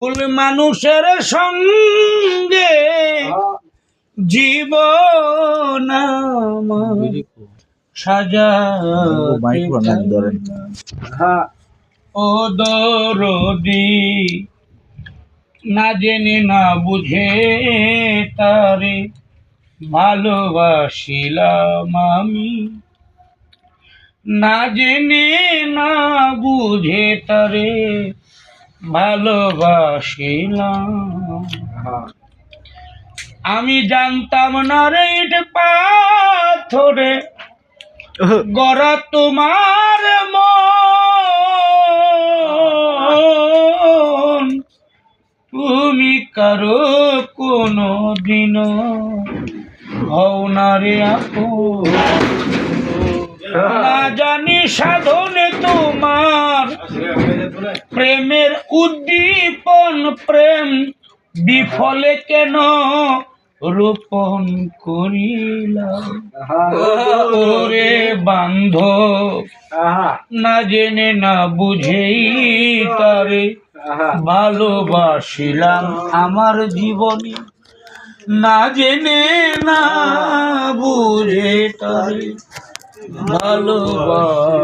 ভুল মানুষের সঙ্গে জীবন আমার সাজাতে ও দরদি না জেনে না বুঝে তারে ভালোবাসিলাম আমি, না জেনে না বুঝে তারে ভালোবাসিলাম। আমি জানতাম না রে ইট পাথরে গড়া তোমার মন, তুমি কারো কোনো দিনও হও না রে আপন। না জানি সাধনে তোমার প্রেমের উদ্দীপন, প্রেম বিফলে কেন রোপণ করিলাম ওরে বান্ধব, না জেনে না বুঝেই তারে ভালোবাসিলাম আমার জীবনে, না জেনে না বুঝে তারে ভালোবাসিলাম।